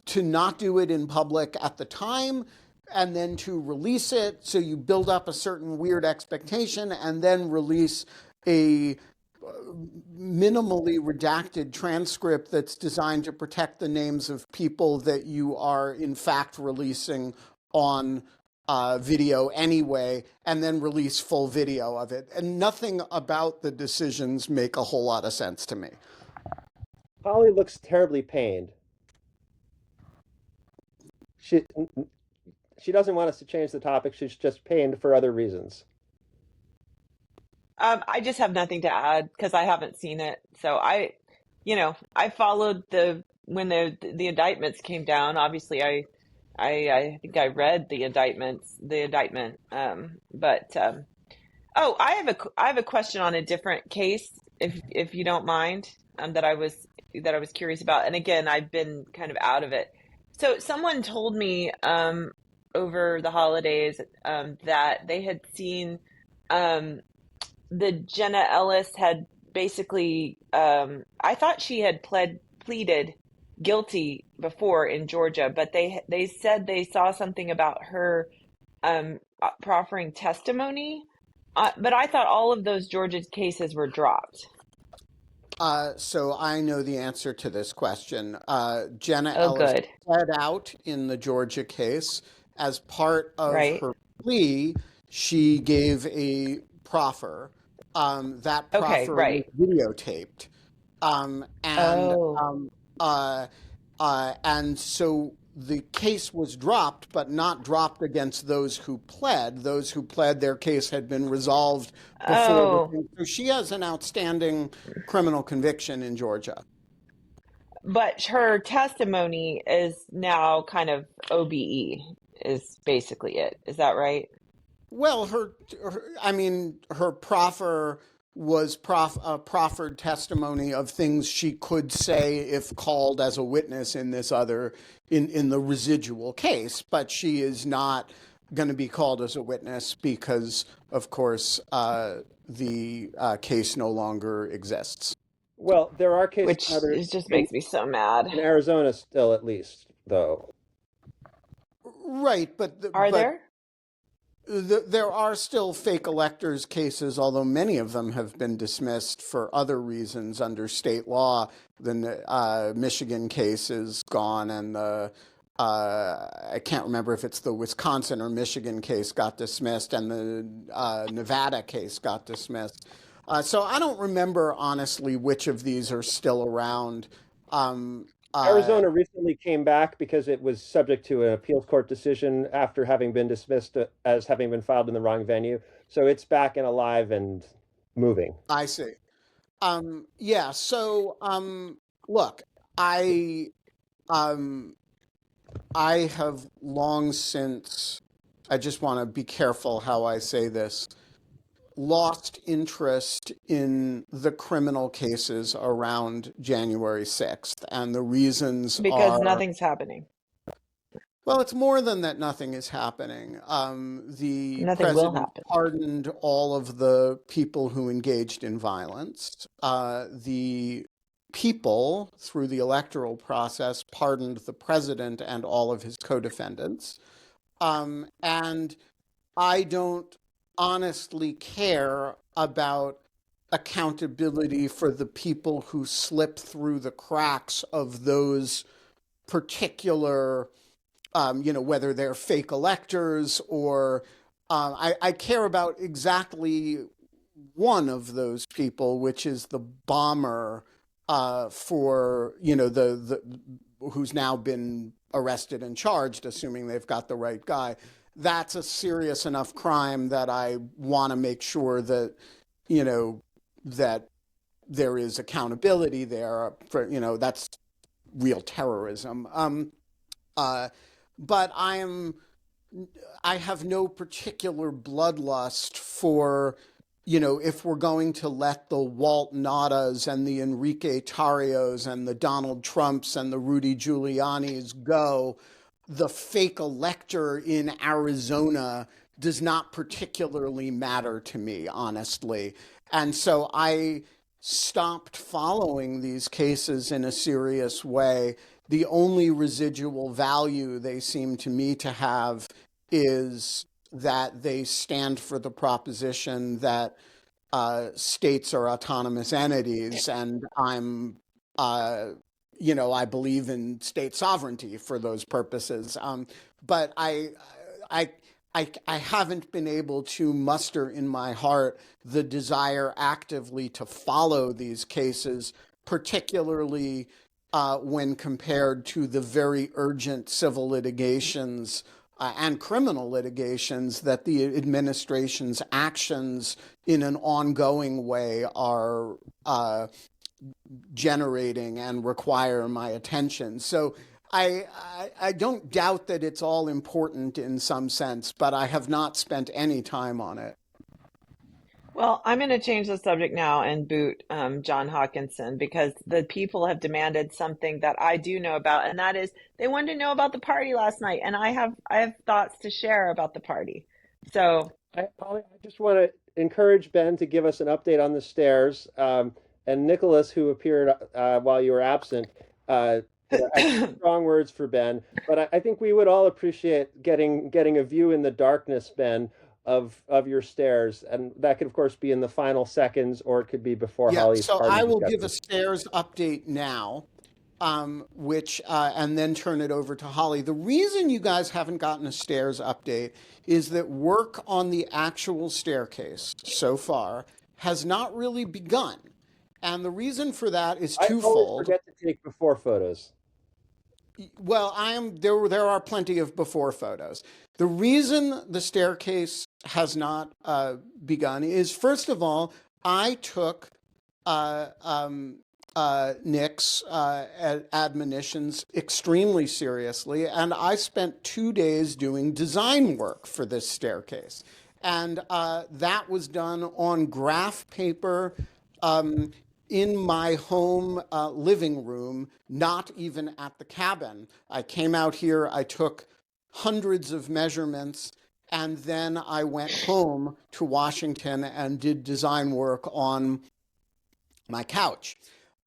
to not do it in public at the time, and then to release it. So you build up a certain weird expectation and then release a minimally redacted transcript that's designed to protect the names of people that you are in fact releasing on video anyway, and then release full video of it. And nothing about the decisions make a whole lot of sense to me. Holly looks terribly pained. She she doesn't want us to change the topic. She's just pained for other reasons. I just have nothing to add because I haven't seen it. So I followed when the indictments came down. Obviously, I think I read the indictment. Oh, I have a question on a different case, if you don't mind, that I was curious about. And again, I've been kind of out of it. So someone told me over the holidays that they had seen um, the Jenna Ellis had basically I thought she had pleaded guilty before in Georgia, but they said they saw something about her proffering testimony. But I thought all of those Georgia cases were dropped. So I know the answer to this question. Jenna Oh, Ellis good. pled out in the Georgia case. As part of Right. her plea, she gave a proffer. That Okay, proffer was right. videotaped. Um, and Oh. um, uh, and so the case was dropped, but not dropped against those who pled. Those who pled, their case had been resolved before the Oh, thing. So she has an outstanding criminal conviction in Georgia. but her testimony is now kind of OBE is basically it. Is that right? Well, I mean, her proffer was proffered testimony of things she could say if called as a witness in this other in the residual case, but she is not. going to be called as a witness because, of course, the case no longer exists. Well, there are cases which now there it just in makes me so mad. in Arizona still, at least, though. Right, Are there? there are still fake electors cases, although many of them have been dismissed for other reasons under state law. The Michigan case is gone, and the I can't remember if it's the Wisconsin or Michigan case got dismissed, and the Nevada case got dismissed. So I don't remember honestly which of these are still around. Um, uh, Arizona recently came back because it was subject to an appeals court decision after having been dismissed as having been filed in the wrong venue. So it's back and alive and moving. I see. Yeah. So, look, I um, I have long since. I just want to be careful how I say this. Lost interest in the criminal cases around January 6th, and the reasons Because are, nothing's happening. well, it's more than that nothing is happening. The Nothing will president happen. pardoned all of the people who engaged in violence. The people, through the electoral process, pardoned the president and all of his co-defendants. And I don't honestly care about accountability for the people who slip through the cracks of those particular whether they're fake electors or I care about exactly one of those people, which is the bomber for, the who's now been arrested and charged, assuming they've got the right guy. That's a serious enough crime that I want to make sure that, that there is accountability there for, that's real terrorism. Uh, but I have no particular bloodlust for, if we're going to let the Walt Nautas and the Enrique Tarrios and the Donald Trumps and the Rudy Giulianis go, the fake elector in Arizona does not particularly matter to me, honestly. And so I stopped following these cases in a serious way. The only residual value they seem to me to have is that they stand for the proposition that states are autonomous entities, and uh, I believe in state sovereignty for those purposes. But I, I haven't been able to muster in my heart the desire actively to follow these cases, particularly when compared to the very urgent civil litigations and criminal litigations that the administration's actions in an ongoing way are generating and require my attention. So I don't doubt that it's all important in some sense, but I have not spent any time on it. Well, I'm going to change the subject now and boot John Hawkinson because the people have demanded something that I do know about, and that is they wanted to know about the party last night, and I have thoughts to share about the party. So Polly, I just want to encourage Ben to give us an update on the stairs. And Nicholas, who appeared while you were absent, had strong words for Ben. But I think we would all appreciate getting a view in the darkness, Ben, of your stairs, and that could, of course, be in the final seconds, or it could be before Yeah, Holly's so party I will give a discussion. stairs update now, which and then turn it over to Holly. The reason you guys haven't gotten a stairs update is that work on the actual staircase so far has not really begun. And the reason for that is I always twofold. forget to take before photos. Well, I am there. There are plenty of before photos. The reason the staircase has not begun is, first of all, I took uh, um, Nick's admonitions extremely seriously, and I spent 2 days doing design work for this staircase, and that was done on graph paper. Um, in my home living room, not even at the cabin. I came out here, I took hundreds of measurements, And then I went home to Washington and did design work on my couch.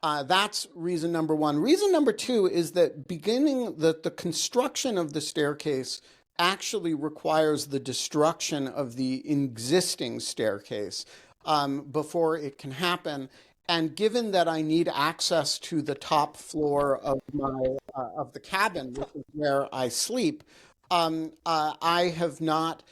That's reason number one. Reason number two is that the construction of the staircase actually requires the destruction of the existing staircase before it can happen. And given that I need access to the top floor of my of the cabin, which is where I sleep, I have not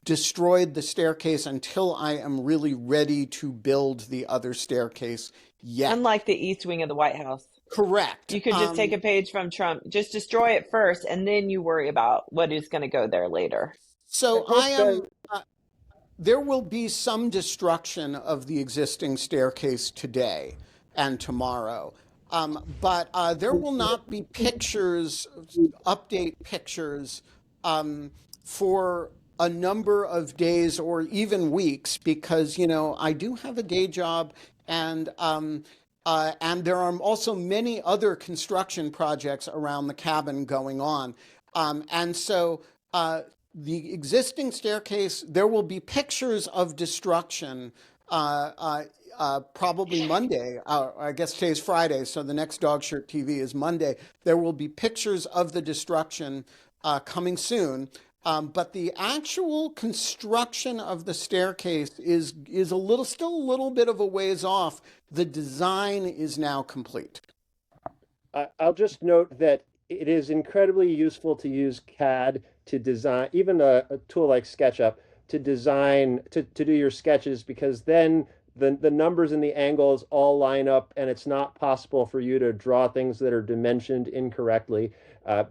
destroyed the staircase until I am really ready to build the other staircase yet. Unlike the East Wing of the White House. Correct. You could just take a page from Trump, just destroy it first, and then you worry about what is going to go there later. So there will be some destruction of the existing staircase today and tomorrow. But there will not be pictures, update pictures for a number of days or even weeks because, I do have a day job and there are also many other construction projects around the cabin going on. And so the existing staircase, there will be pictures of destruction probably Monday. I guess today's Friday, so the next Dog Shirt TV is Monday. There will be pictures of the destruction coming soon. But the actual construction of the staircase is still a little bit of a ways off. The design is now complete. I'll just note that it is incredibly useful to use CAD to design, even a tool like SketchUp, to design, to do your sketches, because then the numbers and the angles all line up and it's not possible for you to draw things that are dimensioned incorrectly,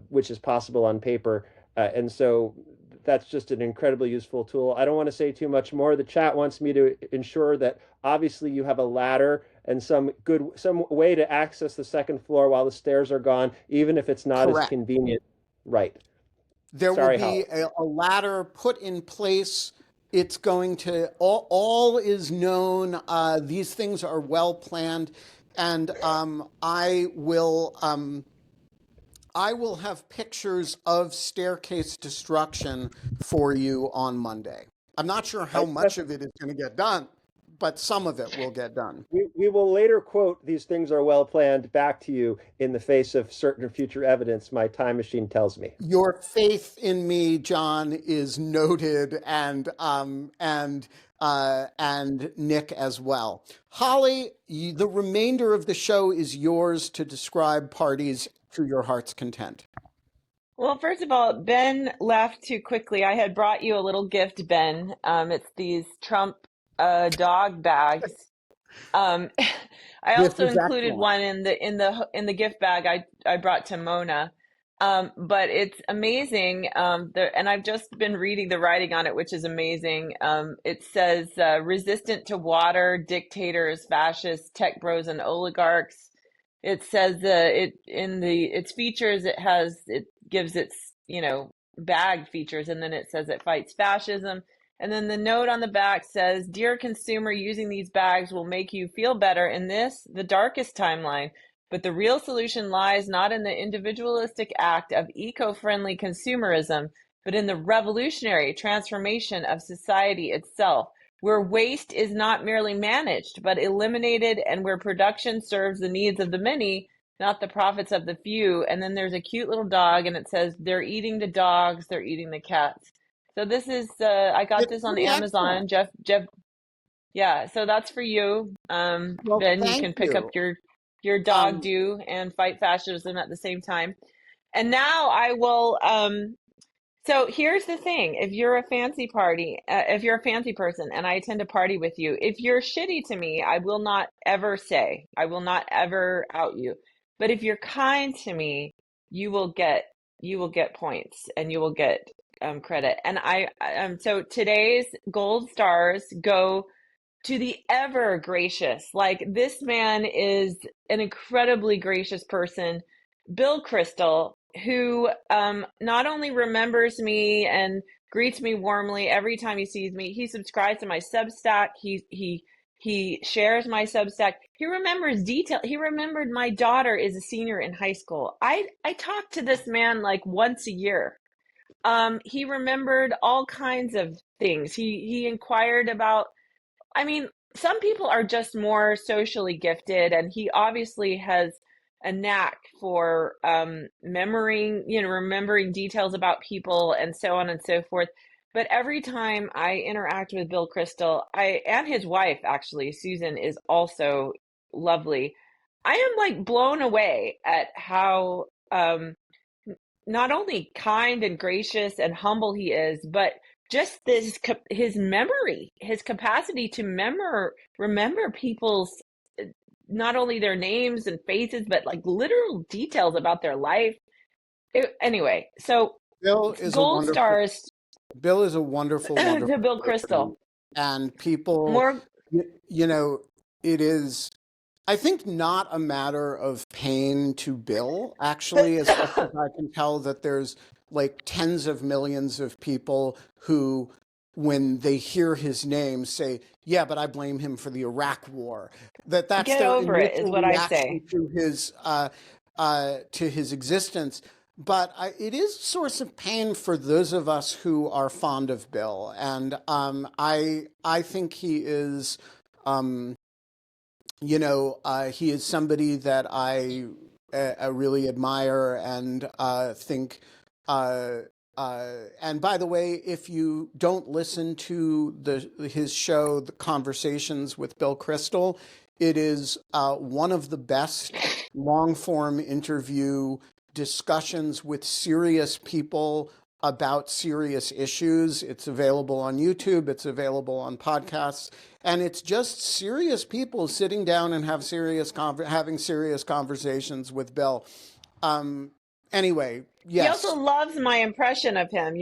which is possible on paper. And so that's just an incredibly useful tool. I don't want to say too much more. The chat wants me to ensure that obviously you have a ladder and some way to access the second floor while the stairs are gone, even if it's not Correct. as convenient. Right. There will be a ladder put in place. It's going to, all is known. These things are well planned. And I will have pictures of staircase destruction for you on Monday. I'm not sure how much of it is going to get done, but some of it will get done. We will later quote, "These things are well planned," back to you in the face of certain future evidence, my time machine tells me. Your faith in me, John, is noted, and Nick as well. Holly, the remainder of the show is yours to describe parties to your heart's content. Well, first of all, Ben left too quickly. I had brought you a little gift, Ben. It's these Trump dog bags. I also included one in the gift bag I brought to Mona. But it's amazing. And I've just been reading the writing on it, which is amazing. It says resistant to water, dictators, fascists, tech bros, and oligarchs. It says its features, it gives its, bag features, and then it says it fights fascism. And then the note on the back says, "Dear consumer, using these bags will make you feel better in the darkest timeline. But the real solution lies not in the individualistic act of eco-friendly consumerism, but in the revolutionary transformation of society itself, where waste is not merely managed, but eliminated, and where production serves the needs of the many, not the profits of the few." And then there's a cute little dog, and it says, "They're eating the dogs, they're eating the cats." So this is, I got this on Amazon. Jeff, yeah, so that's for you. Ben, you can pick up your dog do and fight fascism at the same time. And now I will, so here's the thing. If you're a fancy person and I attend a party with you, if you're shitty to me, I will not ever out you. But if you're kind to me, you will get points and you will get credit. And so today's gold stars go to the ever gracious. Like, this man is an incredibly gracious person, Bill Crystal, who not only remembers me and greets me warmly every time he sees me. He subscribes to my Substack. He shares my Substack. He remembers detail. He remembered my daughter is a senior in high school. I talk to this man like once a year. He remembered all kinds of things. He inquired about, I mean, some people are just more socially gifted, and he obviously has a knack for remembering details about people and so on and so forth. But every time I interact with Bill Crystal, and his wife, actually, Susan, is also lovely. I am like blown away at how not only kind and gracious and humble he is, but just his memory, his capacity to remember people's, not only their names and faces, but like literal details about their life. Anyway, so Bill is a gold wonderful stars Bill is a wonderful, to wonderful Bill person. Crystal. And people, More, you know, it is, I think, not a matter of pain to Bill, actually, as much as I can tell that there's like tens of millions of people who, when they hear his name, say, yeah, but I blame him for the Iraq War. That's get their over it is initial what I reaction say. to his existence. But it is a source of pain for those of us who are fond of Bill, and I think he is, he is somebody that I really admire and think. Uh, and by the way, if you don't listen to his show, The Conversations with Bill Crystal, it is one of the best long form interview discussions with serious people about serious issues. It's available on YouTube, it's available on podcasts, and it's just serious people sitting down and having serious conversations with Bill. Um, anyway, He also yes. loves my impression of him.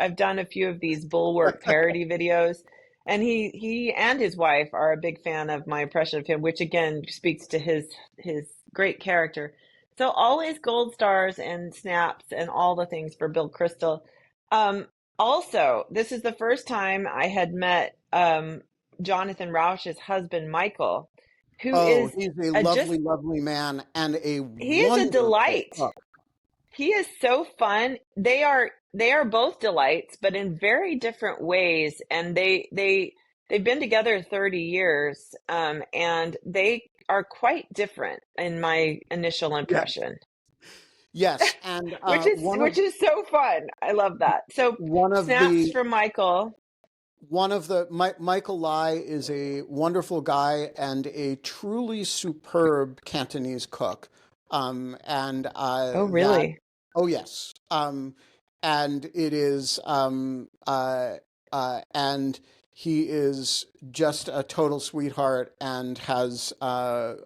I've done a few of these Bulwark parody videos, and he and his wife are a big fan of my impression of him, which again speaks to his great character. So always gold stars and snaps and all the things for Bill Crystal. Also, this is the first time I had met Jonathan Rauch's husband, Michael, who Oh, is he's a just lovely, lovely man and a he is a wonderful delight. cook. He is so fun. They are both delights, but in very different ways. And they've been together 30 years, and they are quite different in my initial Yes, impression, yes, and which is which is so fun. I love that. So one of snaps the from Michael. Michael Lai is a wonderful guy and a truly superb Cantonese cook. And Oh, that really? Oh yes, and it is and he is just a total sweetheart and has a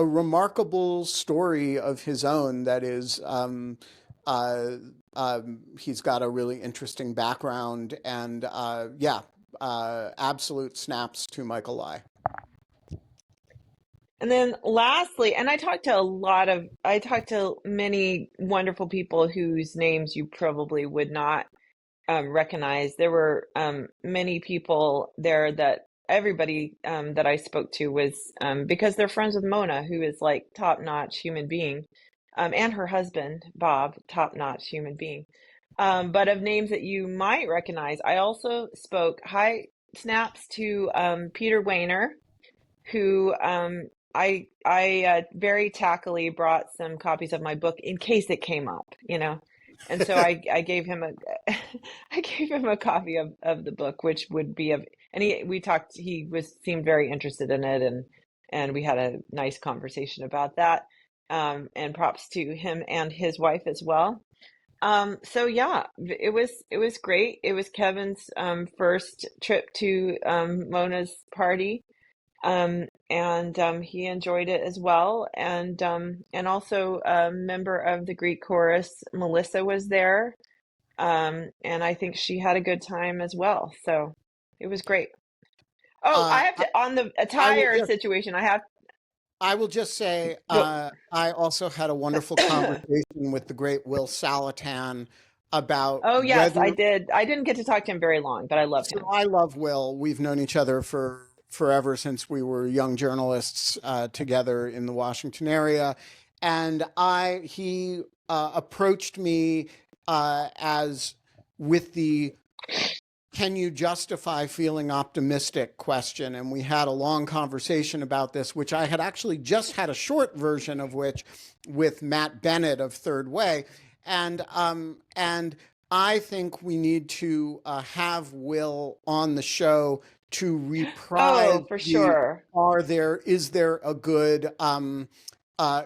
remarkable story of his own that is uh, he's got a really interesting background and yeah, absolute snaps to Michael Lai. And then lastly, and I talked to many wonderful people whose names you probably would not recognize. There were many people there that everybody that I spoke to was because they're friends with Mona, who is like top-notch human being, and her husband, Bob, top-notch human being. But of names that you might recognize, I also spoke high snaps to Peter Wayner, who I very tackily brought some copies of my book in case it came up. And so I gave him a I gave him a copy of the book, which would be of, and he seemed very interested in it, and we had a nice conversation about that. And props to him and his wife as well. So yeah, it was great. It was Kevin's first trip to Mona's party, and he enjoyed it as well. And also a member of the Greek chorus, Melissa, was there, and I think she had a good time as well. So it was great. Oh, I uh, have to, on the I will attire just situation. I have I will just say go. I also had a wonderful conversation with the great Will Salatan about Oh yes, I whether. did. I didn't get to talk to him very long, but I love So him. I love Will. We've known each other for forever since we were young journalists together in the Washington area, and approached me as with the "can you justify feeling optimistic" question, and we had a long conversation about this, which I had actually just had a short version of which with Matt Bennett of Third Way, and I think we need to have Will on the show to reprise Oh, for the sure.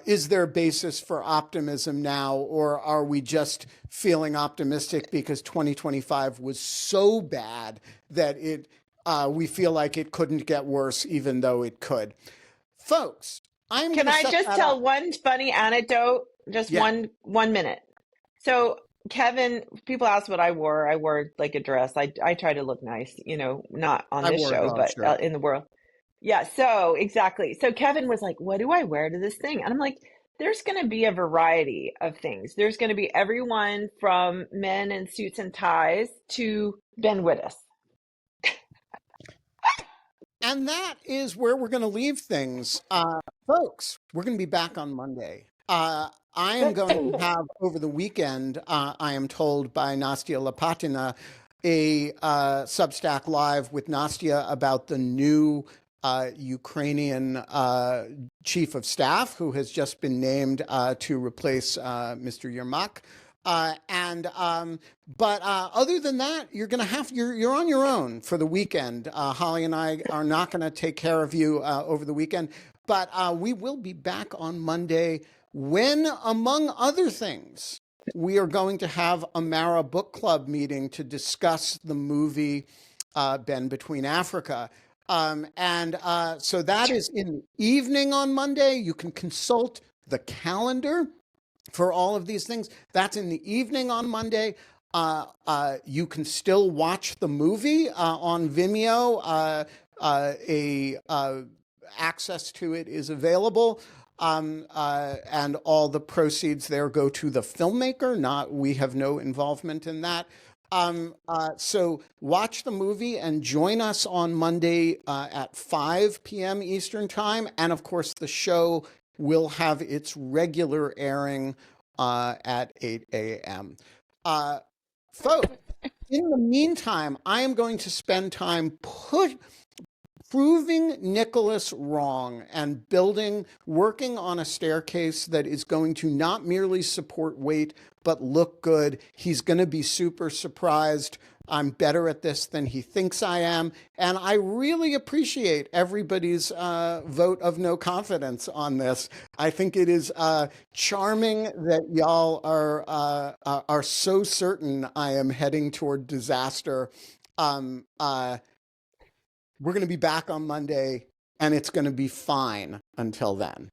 is there a basis for optimism now, or are we just feeling optimistic because 2025 was so bad that we feel like it couldn't get worse, even though it could? Folks, I'm going Can to I set just that up. tell one funny anecdote? Just Yeah, one minute. So Kevin, people ask what I wore. I wore like a dress. I try to look nice, not on I this wore a show, dog but shirt. in the world. Yeah, so exactly. So Kevin was like, "What do I wear to this thing?" And I'm like, "There's going to be a variety of things. There's going to be everyone from men in suits and ties to Ben Wittes." And that is where we're going to leave things. Folks, we're going to be back on Monday. I am going to have over the weekend, I am told by Nastya Lapatina, a Substack Live with Nastya about the new Ukrainian chief of staff who has just been named to replace Mr. Yermak. But other than that, you're on your own for the weekend. Holly and I are not going to take care of you over the weekend, but we will be back on Monday when, among other things, we are going to have a Mara Book Club meeting to discuss the movie Ben Between Africa. So that is in the evening on Monday. You can consult the calendar for all of these things. That's in the evening on Monday. You can still watch the movie on Vimeo. Access to it is available. And all the proceeds there go to the filmmaker. We have no involvement in that. So watch the movie and join us on Monday at 5 p.m. Eastern Time. And of course, the show will have its regular airing at 8 a.m. Folks, in the meantime, I am going to spend time proving Nicholas wrong and working on a staircase that is going to not merely support weight, but look good. He's going to be super surprised. I'm better at this than he thinks I am. And I really appreciate everybody's vote of no confidence on this. I think it is charming that y'all are so certain I am heading toward disaster. We're going to be back on Monday, and it's going to be fine until then.